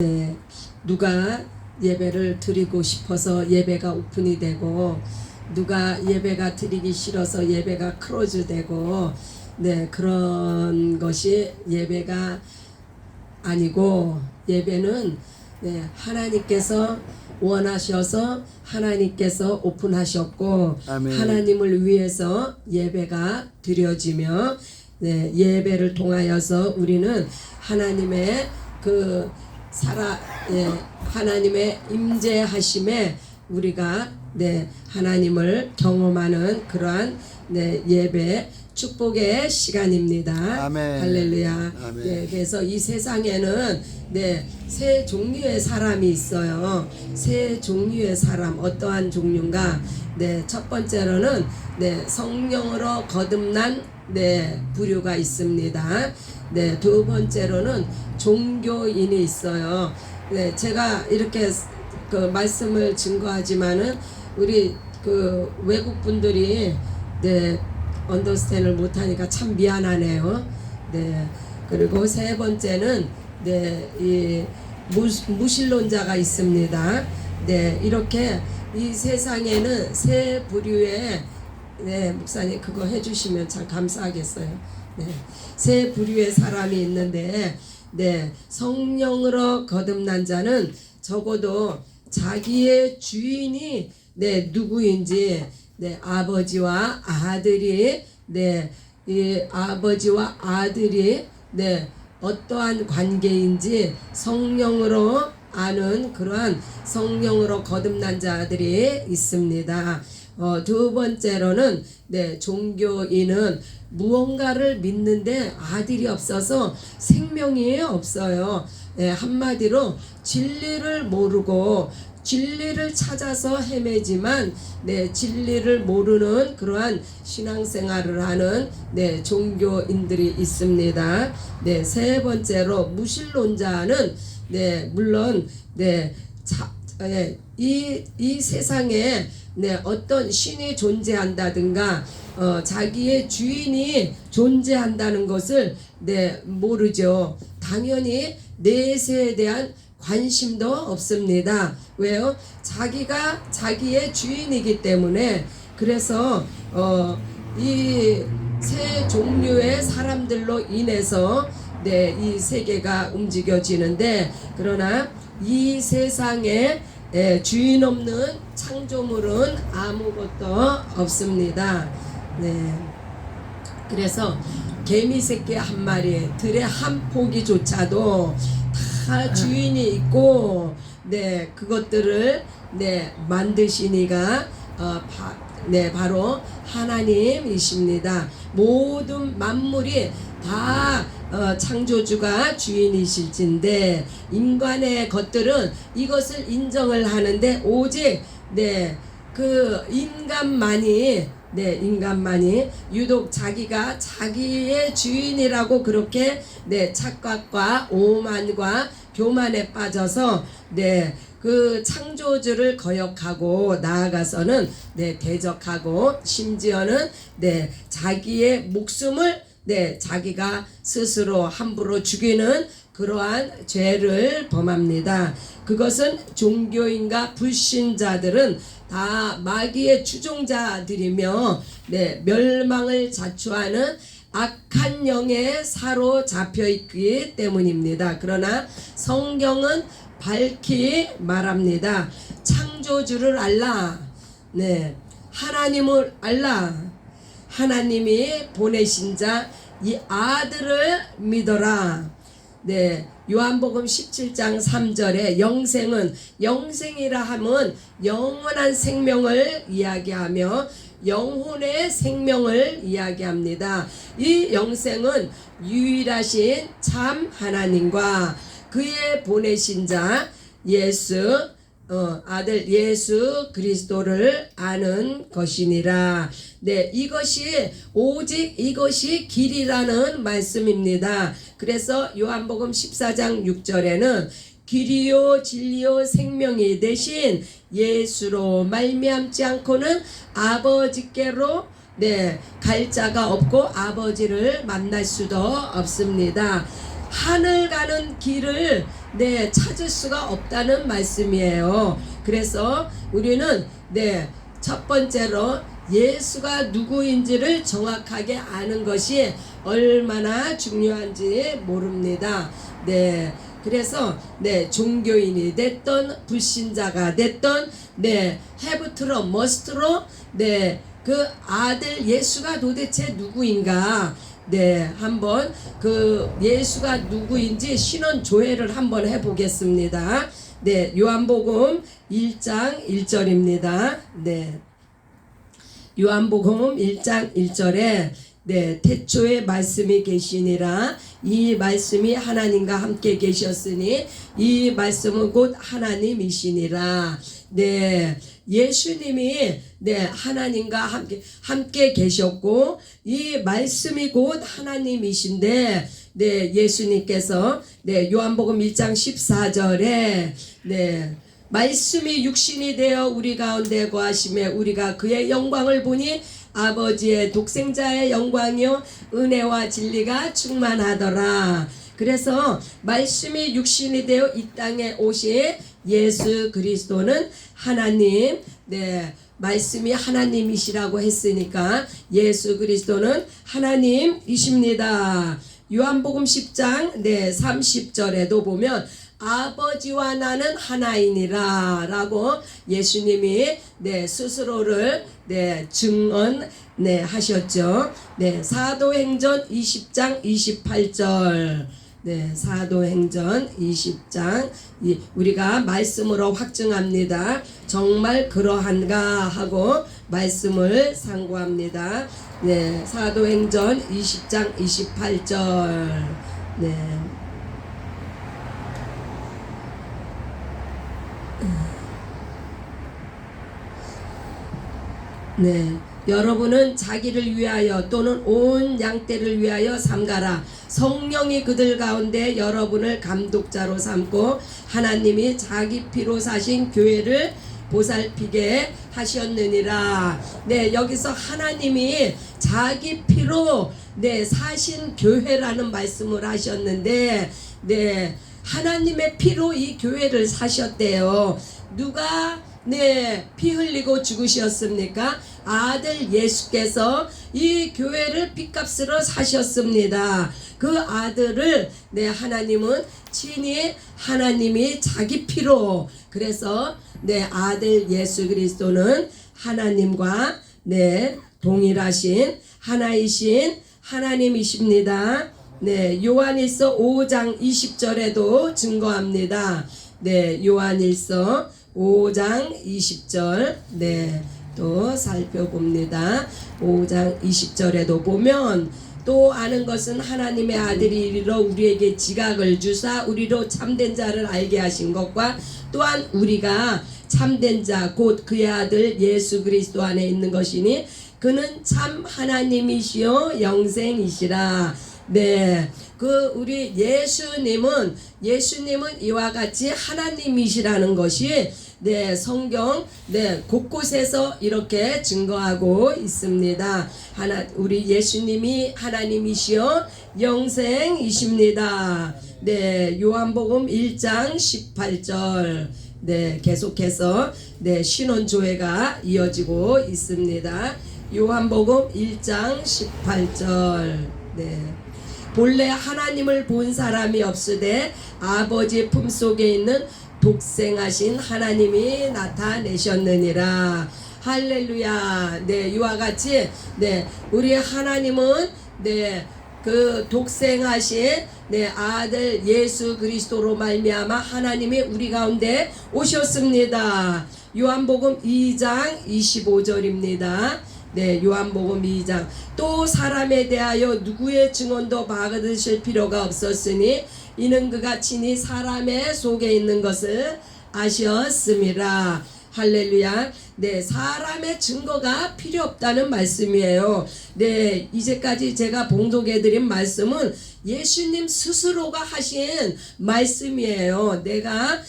네, 누가 예배를 드리고 싶어서 예배가 오픈이 되고, 누가 예배가 드리기 싫어서 예배가 클로즈 되고, 네, 그런 것이 예배가 아니고, 예배는 네, 하나님께서 원하셔서 하나님께서 오픈하셨고, 아멘. 하나님을 위해서 예배가 드려지며, 네, 예배를 통하여서 우리는 하나님의 하나님의 임재하심에 우리가 하나님을 경험하는 그러한 예배 축복의 시간입니다. 아멘. 할렐루야. 아멘. 그래서 이 세상에는 세 종류의 사람이 있어요. 세 종류의 사람, 어떠한 종류인가? 첫 번째로는 성령으로 거듭난 부류가 있습니다. 두 번째로는 종교인이 있어요. 제가 이렇게 말씀을 증거하지만은 우리 외국 분들이 언더스탠을 못하니까 참 미안하네요. 그리고 세 번째는 이 무신론자가 있습니다. 이렇게 이 세상에는 세 부류의 목사님 그거 해주시면 참 감사하겠어요. 세 부류의 사람이 있는데 성령으로 거듭난 자는 적어도 자기의 주인이 누구인지 아버지와 아들이 이 아버지와 아들이 어떠한 관계인지 성령으로 아는 그러한 성령으로 거듭난 자들이 있습니다. 두 번째로는 종교인은 무언가를 믿는데 아들이 없어서 생명이 없어요. 한마디로 진리를 모르고 진리를 찾아서 헤매지만 진리를 모르는 그러한 신앙생활을 하는 종교인들이 있습니다. 세 번째로 무신론자는 물론 이 세상에 어떤 신이 존재한다든가 자기의 주인이 존재한다는 것을 모르죠. 당연히 내세에 대한 관심도 없습니다. 왜요? 자기가 자기의 주인이기 때문에. 그래서 이 세 종류의 사람들로 인해서 이 세계가 움직여지는데, 그러나 이 세상에 주인 없는 창조물은 아무것도 없습니다. 그래서 개미 새끼 한 마리, 들의 한 포기조차도 다 주인이 있고, 그것들을 만드시니가 바로 하나님이십니다. 모든 만물이 다 창조주가 주인이실진데, 인간의 것들은 이것을 인정을 하는데 오직 그 인간만이 유독 자기가 자기의 주인이라고 그렇게 착각과 오만과 교만에 빠져서 그 창조주를 거역하고 나아가서는 대적하고 심지어는 자기의 목숨을 자기가 스스로 함부로 죽이는 그러한 죄를 범합니다. 그것은 종교인과 불신자들은 다 마귀의 추종자들이며 멸망을 자초하는 악한 영에 사로잡혀 있기 때문입니다. 그러나 성경은 밝히 말합니다. 창조주를 알라. 하나님을 알라. 하나님이 보내신 자 이 아들을 믿어라. 요한복음 17장 3절에 영생이라 함은 영원한 생명을 이야기하며 영혼의 생명을 이야기합니다. 이 영생은 유일하신 참 하나님과 그의 보내신 자 아들 예수 그리스도를 아는 것이니라. 오직 이것이 길이라는 말씀입니다. 그래서 요한복음 14장 6절에는 길이요 진리요 생명이 되신 예수로 말미암지 않고는 아버지께로 갈 자가 없고 아버지를 만날 수도 없습니다. 하늘 가는 길을 찾을 수가 없다는 말씀이에요. 그래서 우리는 첫 번째로 예수가 누구인지를 정확하게 아는 것이 얼마나 중요한지 모릅니다. 그래서 종교인이 됐던 불신자가 됐던 해부트로 머스트로 그 아들 예수가 도대체 누구인가 한번 그 예수가 누구인지 신원 조회를 한번 해보겠습니다. 요한복음 1장 1절입니다. 요한복음 1장 1절에 태초에 말씀이 계시니라 이 말씀이 하나님과 함께 계셨으니 이 말씀은 곧 하나님이시니라. 예수님이 하나님과 함께 계셨고 이 말씀이 곧 하나님이신데 예수님께서 요한복음 1장 14절에 말씀이 육신이 되어 우리 가운데 거하심에 우리가 그의 영광을 보니 아버지의 독생자의 영광이요 은혜와 진리가 충만하더라. 그래서 말씀이 육신이 되어 이 땅에 오신 예수 그리스도는 하나님, 말씀이 하나님이시라고 했으니까 예수 그리스도는 하나님이십니다. 요한복음 10장 30절에도 보면 아버지와 나는 하나이니라 라고 예수님이 스스로를 증언하셨죠. 사도행전 20장 28절 사도행전 20장 우리가 말씀으로 확증합니다. 정말 그러한가 하고 말씀을 상고합니다. 사도행전 20장 28절 여러분은 자기를 위하여 또는 온 양떼를 위하여 삼가라. 성령이 그들 가운데 여러분을 감독자로 삼고 하나님이 자기 피로 사신 교회를 보살피게 하셨느니라. 여기서 하나님이 자기 피로 사신 교회라는 말씀을 하셨는데 하나님의 피로 이 교회를 사셨대요. 누가 피 흘리고 죽으셨습니까? 아들 예수께서 이 교회를 핏값으로 사셨습니다. 그 아들을 하나님은 친히 하나님이 자기 피로 그래서 아들 예수 그리스도는 하나님과 동일하신 하나이신 하나님이십니다. 요한일서 5장 20절에도 증거합니다. 요한일서 5장 20절 또 살펴봅니다. 5장 20절에도 보면 또 아는 것은 하나님의 아들이 이르러 우리에게 지각을 주사 우리로 참된 자를 알게 하신 것과 또한 우리가 참된 자 곧 그의 아들 예수 그리스도 안에 있는 것이니 그는 참 하나님이시요 영생이시라. 그 우리 예수님은 이와 같이 하나님이시라는 것이 성경 곳곳에서 이렇게 증거하고 있습니다. 우리 예수님이 하나님이시요 영생이십니다. 요한복음 1장 18절 계속해서 신원조회가 이어지고 있습니다. 요한복음 1장 18절 본래 하나님을 본 사람이 없으되 아버지 품속에 있는 독생하신 하나님이 나타내셨느니라. 할렐루야. 이와 같이 우리 하나님은 그 독생하신 아들 예수 그리스도로 말미암아 하나님이 우리 가운데 오셨습니다. 요한복음 2장 25절입니다. 요한복음 2장 또 사람에 대하여 누구의 증언도 받으실 필요가 없었으니 이는 그가 친히 사람의 속에 있는 것을 아셨음이라. 할렐루야. 네, 사람의 증거가 필요 없다는 말씀이에요. 네, 이제까지 제가 봉독해드린 말씀은 예수님 스스로가 하신 말씀이에요. 내가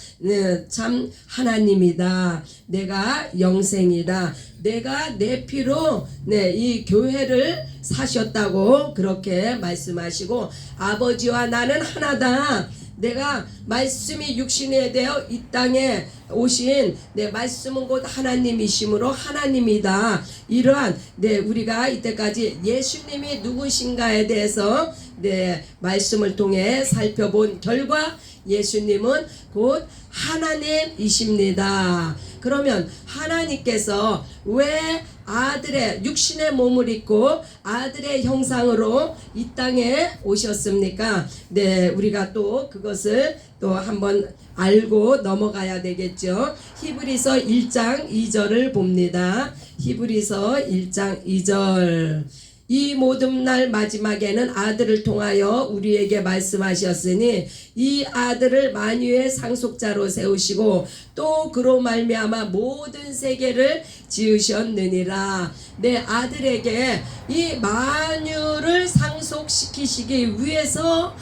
참 하나님이다. 내가 영생이다. 내가 내 피로 이 교회를 사셨다고 그렇게 말씀하시고, 아버지와 나는 하나다. 내가 말씀이 육신에 되어 이 땅에 오신 말씀은 곧 하나님이시므로 하나님이다. 이러한 우리가 이때까지 예수님이 누구신가에 대해서 말씀을 통해 살펴본 결과 예수님은 곧 하나님이십니다. 그러면 하나님께서 왜 아들의 육신의 몸을 입고 아들의 형상으로 이 땅에 오셨습니까? 네, 우리가 또 그것을 또 한번 알고 넘어가야 되겠죠. 히브리서 1장 2절을 봅니다. 히브리서 1장 2절. 이 모든 날 마지막에는 아들을 통하여 우리에게 말씀하셨으니 이 아들을 만유의 상속자로 세우시고 또 그로 말미암아 모든 세계를 지으셨느니라. 내 아들에게 이 만유를 상속시키시기 위해서,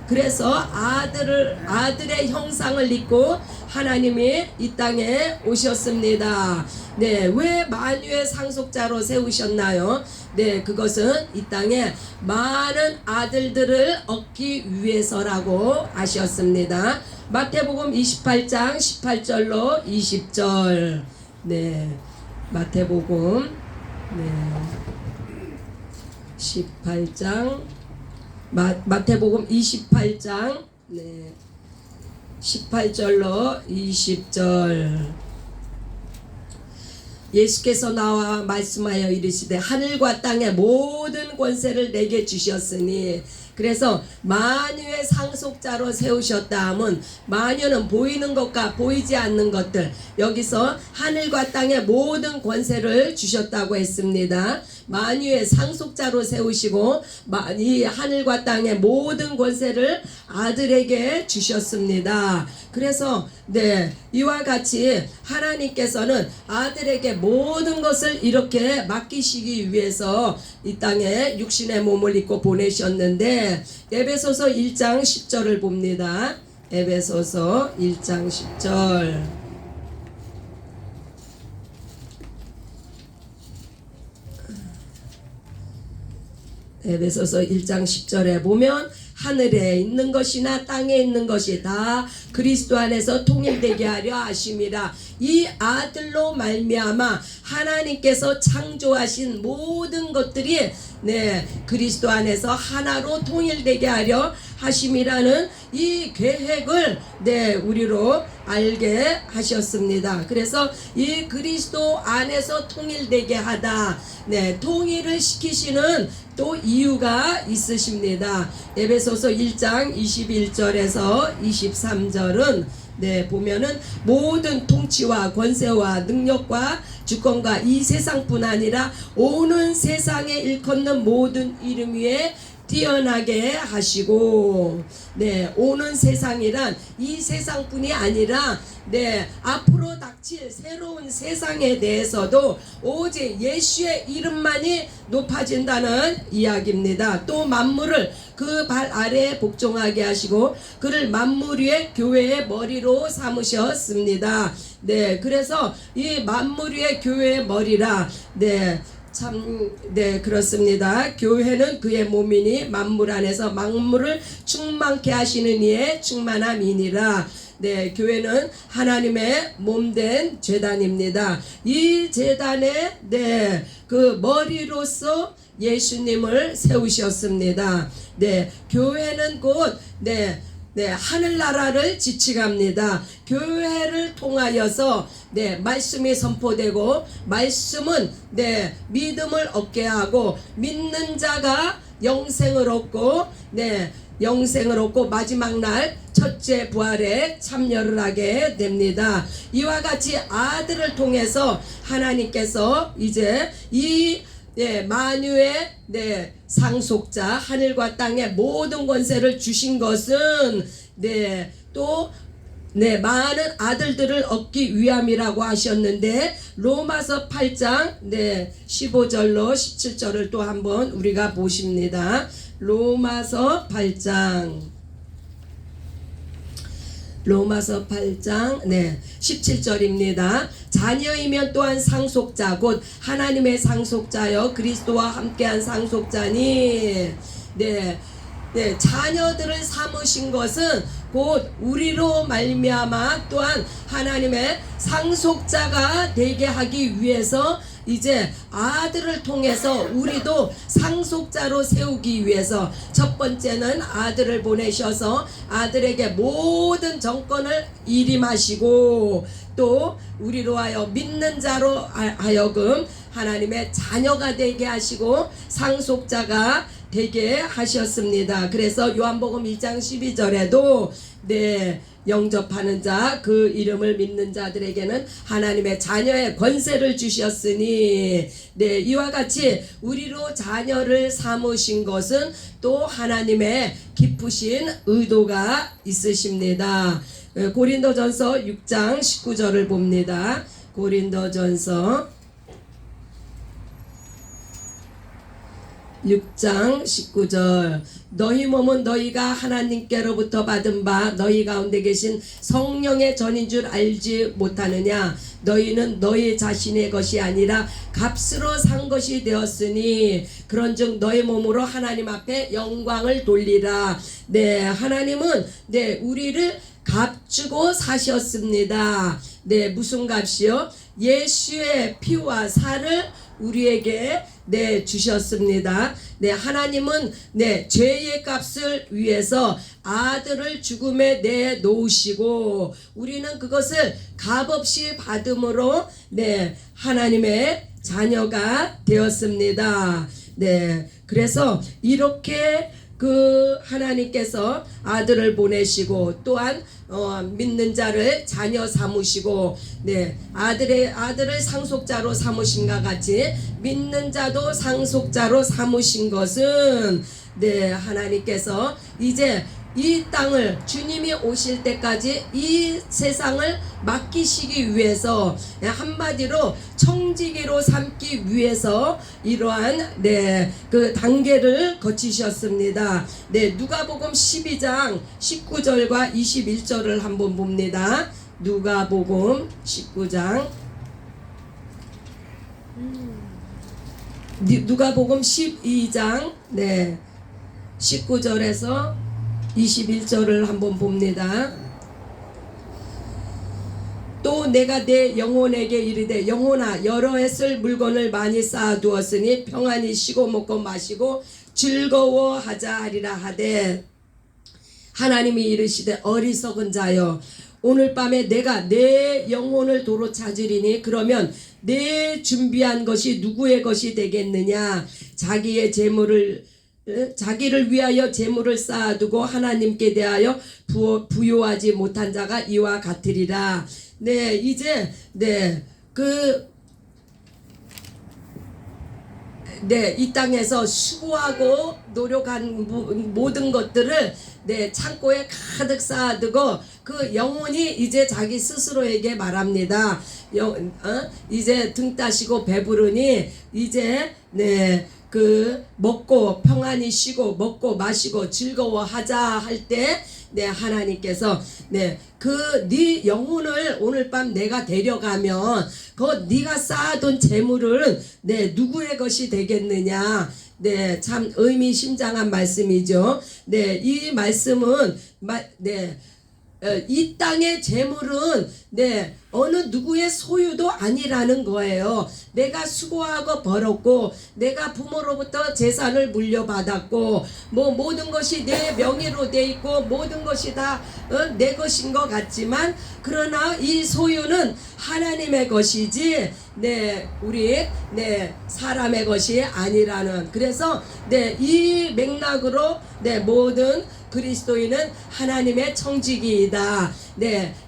그래서 아들의 형상을 입고 하나님이 이 땅에 오셨습니다. 네, 왜 만유의 상속자로 세우셨나요? 네, 그것은 이 땅에 많은 아들들을 얻기 위해서라고 하셨습니다. 마태복음 28장 18절로 20절. 네, 마태복음 18장 마태복음 28장 18절로 20절. 예수께서 나와 말씀하여 이르시되 하늘과 땅의 모든 권세를 내게 주셨으니, 그래서 만유의 상속자로 세우셨다 함은 만유는 보이는 것과 보이지 않는 것들, 여기서 하늘과 땅의 모든 권세를 주셨다고 했습니다. 만유의 상속자로 세우시고 이 하늘과 땅의 모든 권세를 아들에게 주셨습니다. 그래서 이와 같이 하나님께서는 아들에게 모든 것을 이렇게 맡기시기 위해서 이 땅에 육신의 몸을 입고 보내셨는데, 에베소서 1장 10절을 봅니다. 에베소서 1장 10절. 에베소서 1장 10절에 보면 하늘에 있는 것이나 땅에 있는 것이 다 그리스도 안에서 통일되게 하려 하심이라. 이 아들로 말미암아 하나님께서 창조하신 모든 것들이 그리스도 안에서 하나로 통일되게 하려 하심이라는 이 계획을 우리로 알게 하셨습니다. 그래서 이 그리스도 안에서 통일되게 하다, 통일을 시키시는 또 이유가 있으십니다. 에베소서 1장 21절에서 23절은 보면은 모든 통치와 권세와 능력과 주권과 이 세상뿐 아니라 오는 세상에 일컫는 모든 이름 위에 뛰어나게 하시고, 오는 세상이란 이 세상뿐이 아니라 앞으로 닥칠 새로운 세상에 대해서도 오직 예수의 이름만이 높아진다는 이야기입니다. 또 만물을 그 발 아래에 복종하게 하시고 그를 만물 위의 교회의 머리로 삼으셨습니다. 그래서 이 만물 위의 교회의 머리라. 그렇습니다. 교회는 그의 몸이니 만물 안에서 만물을 충만케 하시는 이의 충만함이니라. 교회는 하나님의 몸된 제단입니다. 이 제단의 그 머리로서 예수님을 세우셨습니다. 교회는 곧 하늘나라를 지칭합니다. 교회를 통하여서 말씀이 선포되고, 말씀은 믿음을 얻게 하고, 믿는 자가 영생을 얻고, 영생을 얻고 마지막 날 첫째 부활에 참여를 하게 됩니다. 이와 같이 아들을 통해서 하나님께서 이제 이 만유의 상속자, 하늘과 땅의 모든 권세를 주신 것은 또 네, 많은 아들들을 얻기 위함이라고 하셨는데 로마서 8장 15절로 17절을 또 한번 우리가 보십니다. 로마서 8장 17절입니다. 자녀이면 또한 상속자 곧 하나님의 상속자여 그리스도와 함께한 상속자니 자녀들을 삼으신 것은 곧 우리로 말미암아 또한 하나님의 상속자가 되게 하기 위해서 이제 아들을 통해서 우리도 상속자로 세우기 위해서 첫 번째는 아들을 보내셔서 아들에게 모든 정권을 일임하시고 또 우리로 하여 믿는 자로 하여금 하나님의 자녀가 되게 하시고 상속자가 되게 하셨습니다. 그래서 요한복음 1장 12절에도 영접하는 자 그 이름을 믿는 자들에게는 하나님의 자녀의 권세를 주셨으니 이와 같이 우리로 자녀를 삼으신 것은 또 하나님의 깊으신 의도가 있으십니다. 고린도전서 6장 19절을 봅니다. 고린도전서 6장 19절 너희 몸은 너희가 하나님께로부터 받은 바 너희 가운데 계신 성령의 전인 줄 알지 못하느냐 너희는 너희 자신의 것이 아니라 값으로 산 것이 되었으니 그런즉 너희 몸으로 하나님 앞에 영광을 돌리라. 하나님은 우리를 값주고 사셨습니다. 무슨 값이요? 예수의 피와 살을 우리에게 주셨습니다. 하나님은 죄의 값을 위해서 아들을 죽음에 내놓으시고 우리는 그것을 값없이 받음으로 하나님의 자녀가 되었습니다. 그래서 이렇게 그 하나님께서 아들을 보내시고 또한 믿는 자를 자녀 삼으시고 아들을 상속자로 삼으신가 같이 믿는 자도 상속자로 삼으신 것은 하나님께서 이제 이 땅을 주님이 오실 때까지 이 세상을 맡기시기 위해서 한마디로 청지기로 삼기 위해서 이러한 그 단계를 거치셨습니다. 누가복음 12장 19절과 21절을 한번 봅니다. 누가복음 19장 누가복음 12장 19절에서 21절을 한번 봅니다. 또 내가 내 영혼에게 이르되 영혼아 여러 해 쓸 물건을 많이 쌓아두었으니 평안히 쉬고 먹고 마시고 즐거워하자 하리라 하되 하나님이 이르시되 어리석은 자여 오늘 밤에 내가 내 영혼을 도로 찾으리니 그러면 내 준비한 것이 누구의 것이 되겠느냐 자기를 위하여 재물을 쌓아두고 하나님께 대하여 부요하지 못한 자가 이와 같으리라. 이제 이 땅에서 수고하고 노력한 모든 것들을 창고에 가득 쌓아두고 그 영혼이 이제 자기 스스로에게 말합니다. 이제 등 따시고 배부르니 이제 그 먹고 평안히 쉬고 먹고 마시고 즐거워하자 할 때 하나님께서 그 네 영혼을 오늘 밤 내가 데려가면 그 네가 쌓아둔 재물은 누구의 것이 되겠느냐. 참 의미심장한 말씀이죠. 이 말씀은 이 땅의 재물은 어느 누구의 소유도 아니라는 거예요. 내가 수고하고 벌었고 내가 부모로부터 재산을 물려받았고 모든 것이 내 명의로 돼 있고 모든 것이 다 내 것인 것 같지만 그러나 이 소유는 하나님의 것이지 우리 사람의 것이 아니라는. 그래서 이 맥락으로 모든 그리스도인은 하나님의 청지기이다.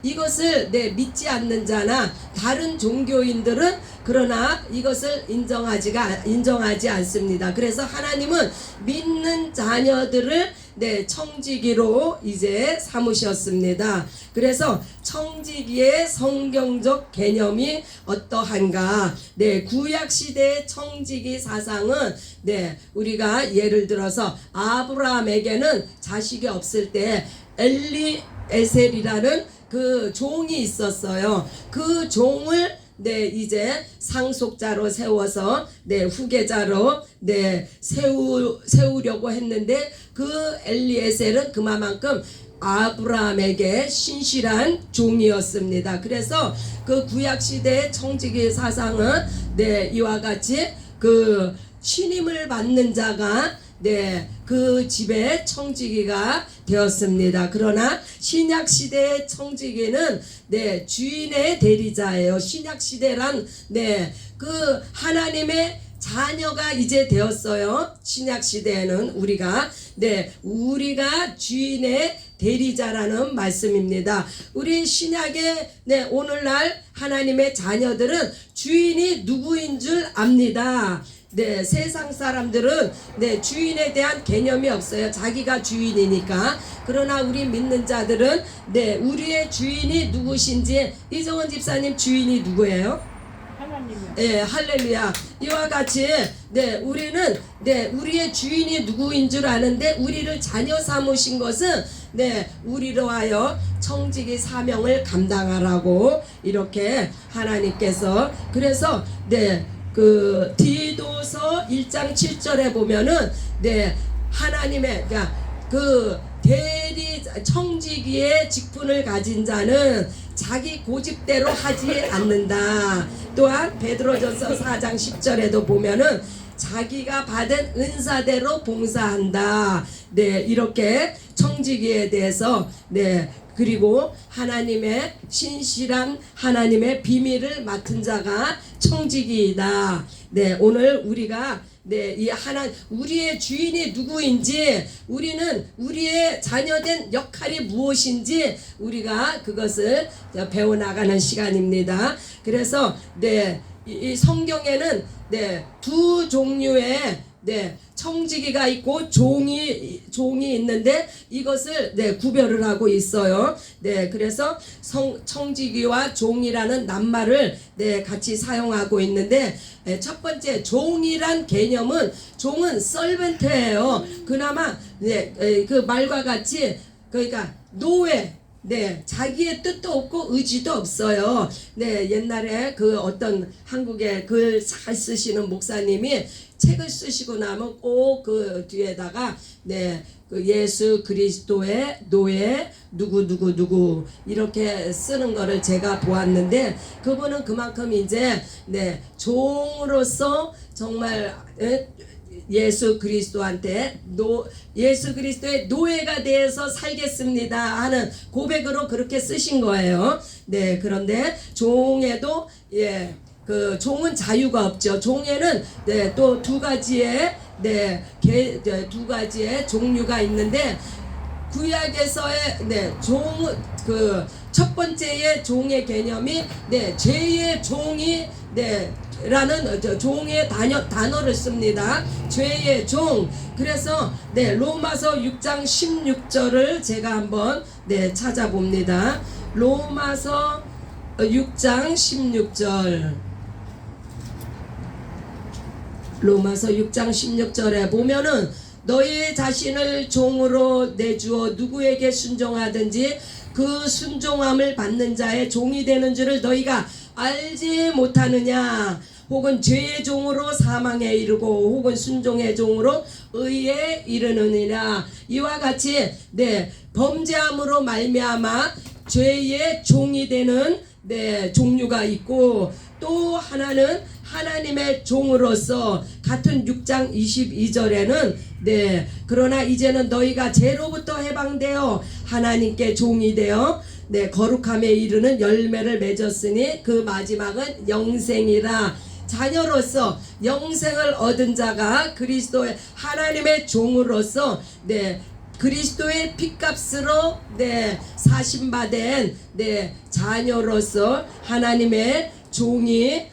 이것을 믿지 않는 자나 다른 종교인들은 그러나 이것을 인정하지 않습니다. 그래서 하나님은 믿는 자녀들을 네, 청지기로 이제 삼으셨습니다. 그래서 청지기의 성경적 개념이 어떠한가? 네, 구약 시대의 청지기 사상은 네, 우리가 예를 들어서 아브라함에게는 자식이 없을 때 엘리에셀이라는 그 종이 있었어요. 그 종을 네, 이제 상속자로 세워서 네, 후계자로 네, 세우려고 했는데 그 엘리에셀은 그만큼 아브라함에게 신실한 종이었습니다. 그래서 그 구약 시대의 청지기 사상은 네, 이와 같이 그 신임을 받는 자가 네, 그 집의 청지기가 되었습니다. 그러나 신약 시대의 청지기는 네, 주인의 대리자예요. 신약 시대란 네, 그 하나님의 자녀가 이제 되었어요. 신약 시대에는 우리가 우리가 주인의 대리자라는 말씀입니다. 우리 신약의 네, 오늘날 하나님의 자녀들은 주인이 누구인 줄 압니다. 네, 세상 사람들은 네, 주인에 대한 개념이 없어요. 자기가 주인이니까. 그러나 우리 믿는 자들은 네, 우리의 주인이 누구신지. 이정원 집사님 주인이 누구예요? 하나님이요. 네, 할렐루야. 이와 같이 네, 우리는 네, 우리의 주인이 누구인 줄 아는데 우리를 자녀 삼으신 것은 네, 우리로 하여 청지기 사명을 감당하라고 이렇게 하나님께서 그래서 네, 그 디도서 1장 7절에 보면은 네, 하나님의 그러니까 그 대리 청지기의 직분을 가진 자는 자기 고집대로 하지 않는다. 또한 베드로전서 4장 10절에도 보면은 자기가 받은 은사대로 봉사한다. 네, 이렇게 청지기에 대해서 네, 그리고 하나님의 신실한 하나님의 비밀을 맡은 자가 청지기이다. 네, 오늘 우리가 네, 이 우리의 주인이 누구인지, 우리는 우리의 자녀된 역할이 무엇인지 우리가 그것을 배워나가는 시간입니다. 그래서 네, 이 성경에는 네, 두 종류의 네, 청지기가 있고 종이 있는데 이것을 네, 구별을 하고 있어요. 네, 그래서 청지기와 종이라는 낱말을 네, 같이 사용하고 있는데 네, 첫 번째 종이란 개념은 종은 서번트예요. 그나마 네, 그 말과 같이 그러니까 노예 네, 자기의 뜻도 없고 의지도 없어요. 네, 옛날에 그 어떤 한국에 글 잘 쓰시는 목사님이 책을 쓰시고 나면 꼭 그 뒤에다가 네, 그 예수 그리스도의 노예 누구 이렇게 쓰는 거를 제가 보았는데 그분은 그만큼 이제 네, 종으로서 정말 예수 그리스도한테 예수 그리스도의 노예가 되어서 살겠습니다 하는 고백으로 그렇게 쓰신 거예요. 네, 그런데 종에도 예, 그 종은 자유가 없죠. 종에는 네, 또 두 가지의 두 가지의 종류가 있는데 구약에서의 네, 그 첫 번째의 종의 개념이 네, 죄의 종이 네, 라는 종의 단어를 씁니다. 죄의 종. 그래서 네, 로마서 6장 16절을 제가 한번 네, 찾아봅니다. 로마서 6장 16절. 로마서 6장 16절에 보면은 너희 자신을 종으로 내주어 누구에게 순종하든지 그 순종함을 받는 자의 종이 되는 줄을 너희가 알지 못하느냐. 혹은 죄의 종으로 사망에 이르고 혹은 순종의 종으로 의에 이르느니라. 이와 같이 네, 범죄함으로 말미암아 죄의 종이 되는 네, 종류가 있고 또 하나는 하나님의 종으로서 같은 6장 22절에는 네, 그러나 이제는 너희가 죄로부터 해방되어 하나님께 종이 되어 네, 거룩함에 이르는 열매를 맺었으니 그 마지막은 영생이라. 자녀로서 영생을 얻은 자가 그리스도의 하나님의 종으로서 네, 그리스도의 핏값으로 네, 사심받은 네, 자녀로서 하나님의 종이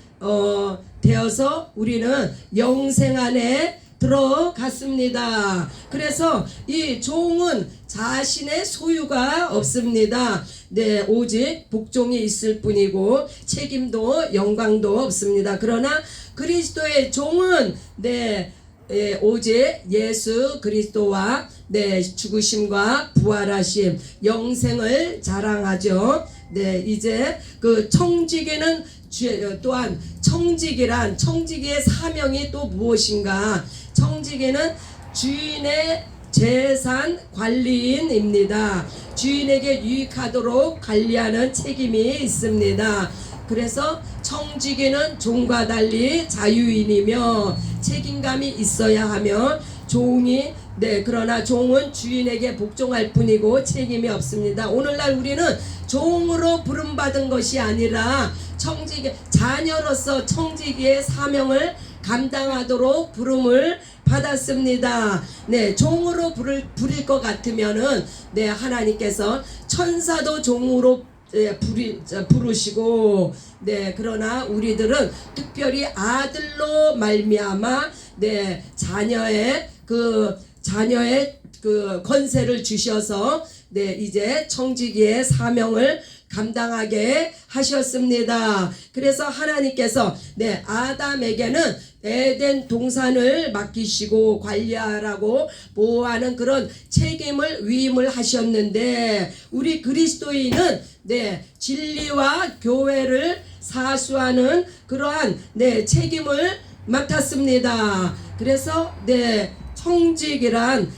되어서 우리는 영생 안에 들어갔습니다. 그래서 이 종은 자신의 소유가 없습니다. 네, 오직 복종이 있을 뿐이고 책임도 영광도 없습니다. 그러나 그리스도의 종은 오직 예수 그리스도와 죽으심과 부활하심, 영생을 자랑하죠. 이제 그 청지기는 또한 청지기의 사명이 또 무엇인가? 청지기는 주인의 재산 관리인입니다. 주인에게 유익하도록 관리하는 책임이 있습니다. 그래서 청지기는 종과 달리 자유인이며 책임감이 있어야 하며 종이 그러나 종은 주인에게 복종할 뿐이고 책임이 없습니다. 오늘날 우리는 종으로 부름받은 것이 아니라 자녀로서 청지기의 사명을 감당하도록 부름을 받았습니다. 종으로 부릴 것 같으면은 하나님께서 천사도 종으로 부르시고 그러나 우리들은 특별히 아들로 말미암아 자녀의 그 권세를 주셔서 이제 청지기의 사명을 감당하게 하셨습니다. 그래서 하나님께서 아담에게는 에덴 동산을 맡기시고 관리하라고 보호하는 그런 책임을 위임을 하셨는데 우리 그리스도인은 진리와 교회를 사수하는 그러한 책임을 맡았습니다. 그래서 청직이란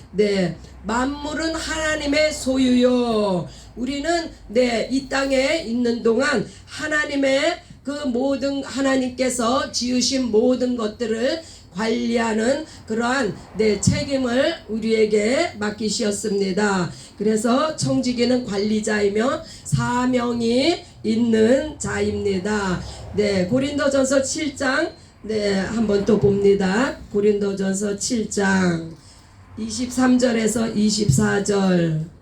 만물은 하나님의 소유요. 우리는 이 땅에 있는 동안 하나님의 그 모든 하나님께서 지으신 모든 것들을 관리하는 그러한 책임을 우리에게 맡기셨습니다. 그래서 청지기는 관리자이며 사명이 있는 자입니다. 고린도전서 7장 한번 또 봅니다. 고린도전서 7장 23절에서 24절.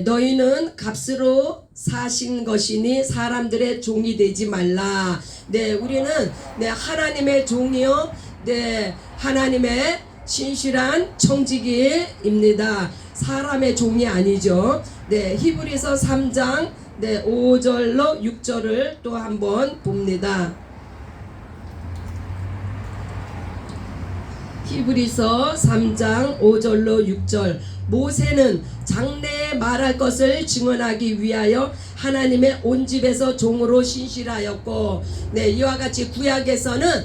너희는 값으로 사신 것이니 사람들의 종이 되지 말라. 우리는 하나님의 종이요, 하나님의 신실한 청지기입니다. 사람의 종이 아니죠. 히브리서 3장 5절로 6절을 또 한번 봅니다. 히브리서 3장 5절로 6절. 모세는 장래에 말할 것을 증언하기 위하여 하나님의 온 집에서 종으로 신실하였고 이와 같이 구약에서는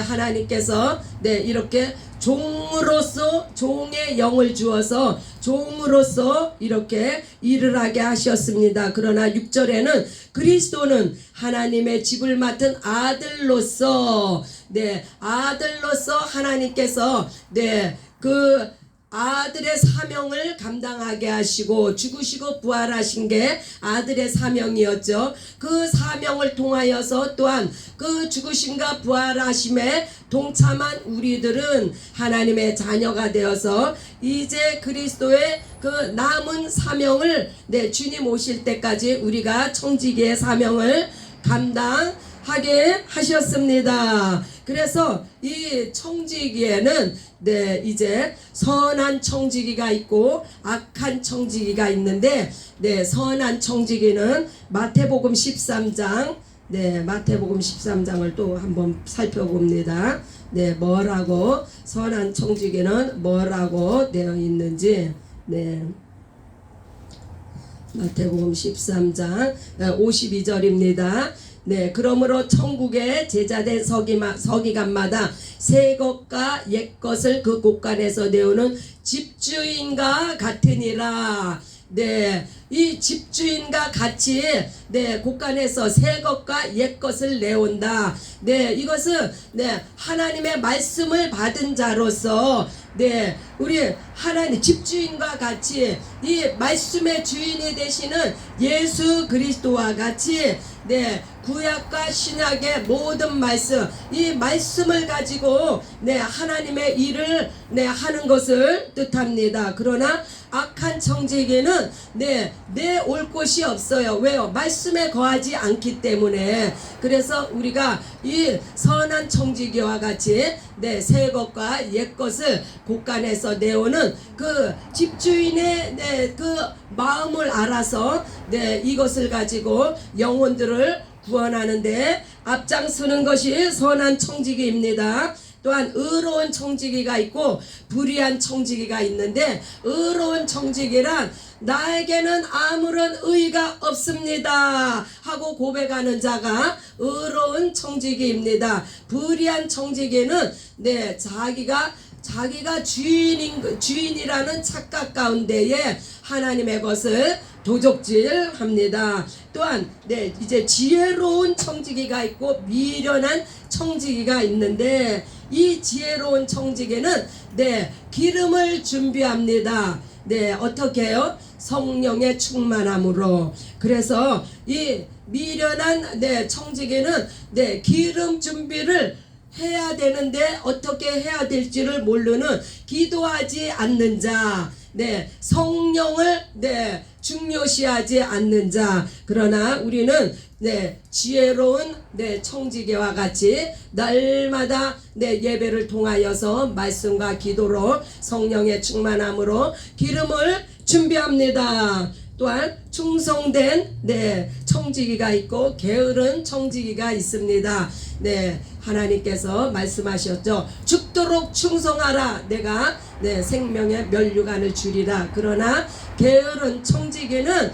하나님께서 이렇게 종으로서 종의 영을 주어서 종으로서 이렇게 일을 하게 하셨습니다. 그러나 6절에는 그리스도는 하나님의 집을 맡은 아들로서 아들로서 하나님께서 그 아들의 사명을 감당하게 하시고 죽으시고 부활하신 게 아들의 사명이었죠. 그 사명을 통하여서 또한 그 죽으심과 부활하심에 동참한 우리들은 하나님의 자녀가 되어서 이제 그리스도의 그 남은 사명을 주님 오실 때까지 우리가 청지기의 사명을 감당하게 하셨습니다. 그래서 이 청지기에는 이제 선한 청지기가 있고 악한 청지기가 있는데 선한 청지기는 마태복음 13장 마태복음 13장을 또 한번 살펴봅니다. 뭐라고 선한 청지기는 뭐라고 되어 있는지 마태복음 13장 52절입니다. 그러므로 천국의 제자된 서기관마다 새 것과 옛 것을 그 곳간에서 내오는 집주인과 같으니라. 이 집주인과 같이 곳간에서 새 것과 옛 것을 내온다. 이것은 하나님의 말씀을 받은 자로서 우리 하나님 집주인과 같이 이 말씀의 주인이 되시는 예수 그리스도와 같이 구약과 신약의 모든 말씀, 이 말씀을 가지고 하나님의 일을 하는 것을 뜻합니다. 그러나 악한 청지기는 내올 곳이 없어요. 왜요? 말씀에 거하지 않기 때문에. 그래서 우리가 이 선한 청지기와 같이 새 것과 옛 것을 곳간에서 내오는 그 집주인의 그 마음을 알아서 이것을 가지고 영혼들을 구원하는데 앞장서는 것이 선한 청지기입니다. 또한 의로운 청지기가 있고 불의한 청지기가 있는데, 의로운 청지기란 나에게는 아무런 의의가 없습니다 하고 고백하는 자가 의로운 청지기입니다. 불의한 청지기는 자기가 주인이라는 착각 가운데에 하나님의 것을 도적질합니다. 또한 이제 지혜로운 청지기가 있고 미련한 청지기가 있는데, 이 지혜로운 청지기는 기름을 준비합니다. 어떻게 해요? 성령의 충만함으로. 그래서 이 미련한 청지기는 기름 준비를 해야 되는데 어떻게 해야 될지를 모르는, 기도하지 않는 자, 성령을 중요시하지 않는 자. 그러나 우리는 지혜로운 청지기와 같이 날마다 예배를 통하여서 말씀과 기도로 성령의 충만함으로 기름을 준비합니다. 또한 충성된 청지기가 있고 게으른 청지기가 있습니다. 하나님께서 말씀하셨죠. 죽도록 충성하라. 내가 생명의 면류관을 주리라. 그러나 게으른 청지기는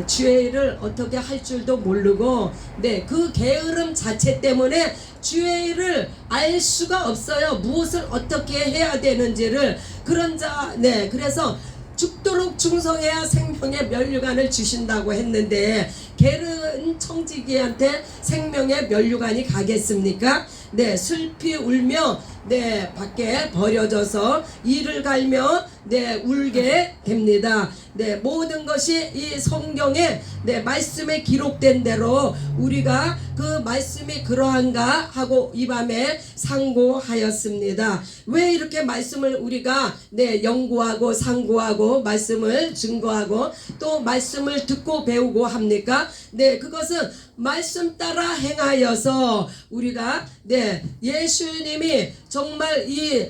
주의 일을 어떻게 할 줄도 모르고 그 게으름 자체 때문에 주의 일을 알 수가 없어요. 무엇을 어떻게 해야 되는지를. 그런 자, 그래서 죽도록 충성해야 생명의 면류관을 주신다고 했는데, 게으른 청지기한테 생명의 면류관이 가겠습니까? 슬피 울며 밖에 버려져서 이를 갈며 울게 됩니다. 모든 것이 이 성경에 말씀에 기록된 대로 우리가 그 말씀이 그러한가 하고 이 밤에 상고하였습니다. 왜 이렇게 말씀을 우리가 연구하고 상고하고 말씀을 증거하고 또 말씀을 듣고 배우고 합니까? 그것은 말씀 따라 행하여서 우리가 예수님이 정말 이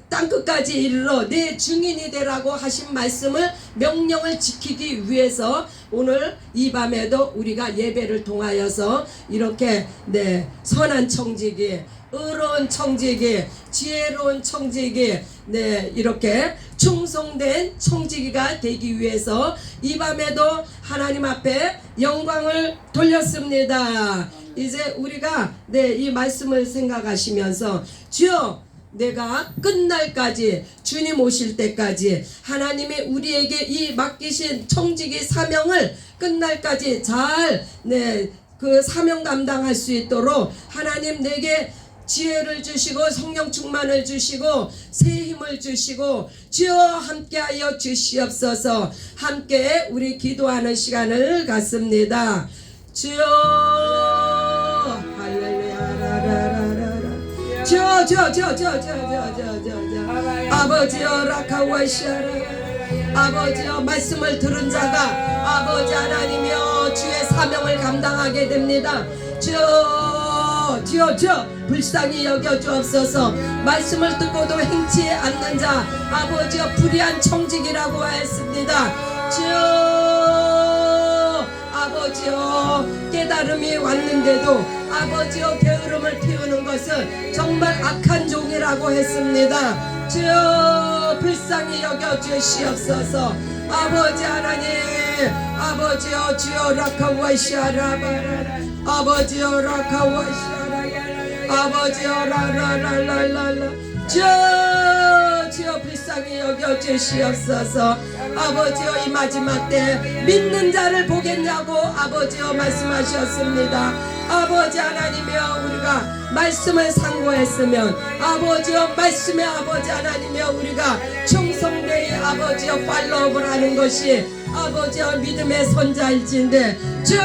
땅끝까지 이르러 내 증인이 되라고 하신 말씀을, 명령을 지키기 위해서 오늘 이 밤에도 우리가 예배를 통하여서 이렇게 선한 청지기, 의로운 청지기, 지혜로운 청지기, 이렇게 충성된 청지기가 되기 위해서 이 밤에도 하나님 앞에 영광을 돌렸습니다. 이제 우리가 이 말씀을 생각하시면서, 주여, 내가 끝날까지, 주님 오실 때까지 하나님이 우리에게 이 맡기신 청지기 사명을 끝날까지 잘 그 사명 감당할 수 있도록 하나님 내게 지혜를 주시고 성령 충만을 주시고 새 힘을 주시고 주여 함께하여 주시옵소서. 함께 우리 기도하는 시간을 갖습니다. 주여, 아버지여 라카와시아라. 아버지여, 말씀을 들은 자가 아버지 하나님이여 주의 사명을 감당하게 됩니다. 주여 불쌍히 여겨 주옵소서. 말씀을 듣고도 행치 않는 자 아버지여 불의한 청지기라고 했습니다. 주여, 아버지여, 깨달음이 왔는데도 아버지여 게으름을 피우는 것은 정말 악한 종이라고 했습니다. 주여 불쌍히 여겨 주시옵소서. 아버지 하나님, 아버지여, 주여 라카와시아라바라. 아버지여 라카와시아라. 아버지여 라라라라라라. 주여 불쌍히 여겨 주시옵소서. 아버지여, 이 마지막 때 믿는 자를 보겠냐고 아버지여 말씀하셨습니다. 아버지 하나님이여, 우리가 말씀을 상고했으면 아버지여, 말씀의 아버지 하나님이여, 우리가 충성되이 아버지여 팔로우를 하는 것이 아버지여 믿음의 선자일진데, 주